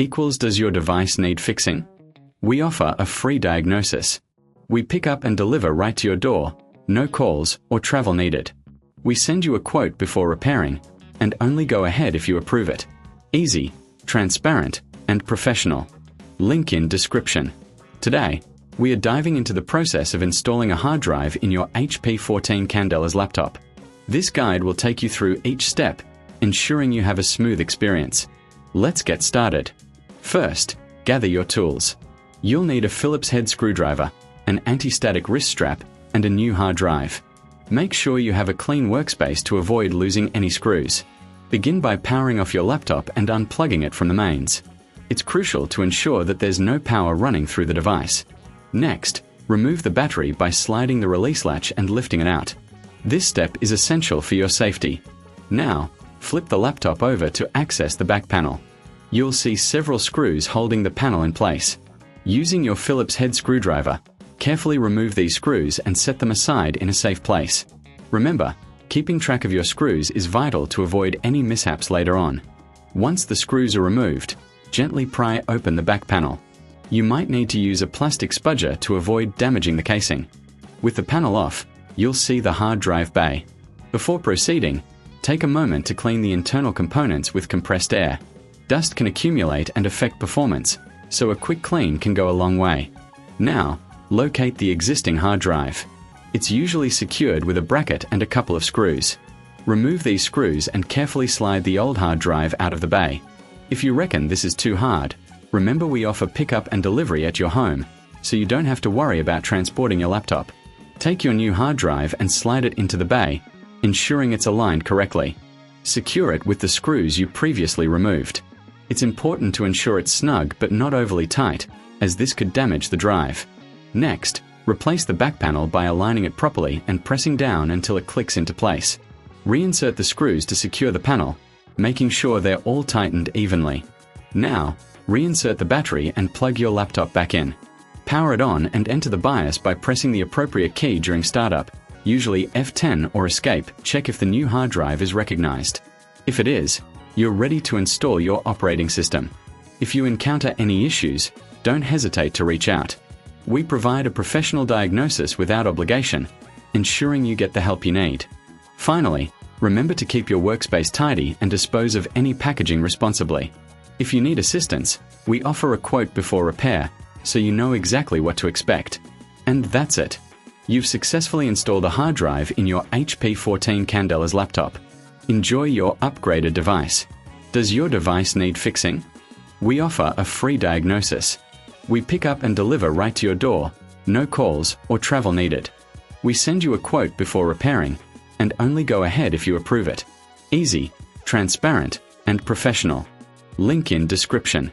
equals does your device need fixing? We offer a free diagnosis. We pick up and deliver right to your door, no calls or travel needed. We send you a quote before repairing, and only go ahead if you approve it. Easy, transparent, and professional. Link in description. Today, we are diving into the process of installing a hard drive in your HP 14 Candelas laptop. This guide will take you through each step, ensuring you have a smooth experience. Let's get started. First, gather your tools. You'll need a Phillips head screwdriver, an anti-static wrist strap, and a new hard drive. Make sure you have a clean workspace to avoid losing any screws. Begin by powering off your laptop and unplugging it from the mains. It's crucial to ensure that there's no power running through the device. Next, remove the battery by sliding the release latch and lifting it out. This step is essential for your safety. Now, flip the laptop over to access the back panel. You'll see several screws holding the panel in place. Using your Phillips head screwdriver, carefully remove these screws and set them aside in a safe place. Remember, keeping track of your screws is vital to avoid any mishaps later on. Once the screws are removed, gently pry open the back panel. You might need to use a plastic spudger to avoid damaging the casing. With the panel off, you'll see the hard drive bay. Before proceeding, take a moment to clean the internal components with compressed air. Dust can accumulate and affect performance, so a quick clean can go a long way. Now, locate the existing hard drive. It's usually secured with a bracket and a couple of screws. Remove these screws and carefully slide the old hard drive out of the bay. If you reckon this is too hard, remember we offer pickup and delivery at your home, so you don't have to worry about transporting your laptop. Take your new hard drive and slide it into the bay, ensuring it's aligned correctly. Secure it with the screws you previously removed. It's important to ensure it's snug but not overly tight, as this could damage the drive. Next, replace the back panel by aligning it properly and pressing down until it clicks into place. Reinsert the screws to secure the panel, making sure they're all tightened evenly. Now, reinsert the battery and plug your laptop back in. Power it on and enter the BIOS by pressing the appropriate key during startup, usually F10 or Escape. Check if the new hard drive is recognized. If it is, you're ready to install your operating system. If you encounter any issues, don't hesitate to reach out. We provide a professional diagnosis without obligation, ensuring you get the help you need. Finally, remember to keep your workspace tidy and dispose of any packaging responsibly. If you need assistance, we offer a quote before repair, so you know exactly what to expect. And that's it. You've successfully installed a hard drive in your HP 14 Candelas laptop. Enjoy your upgraded device. Does your device need fixing? We offer a free diagnosis. We pick up and deliver right to your door, no calls or travel needed. We send you a quote before repairing, and only go ahead if you approve it. Easy, transparent, and professional. Link in description.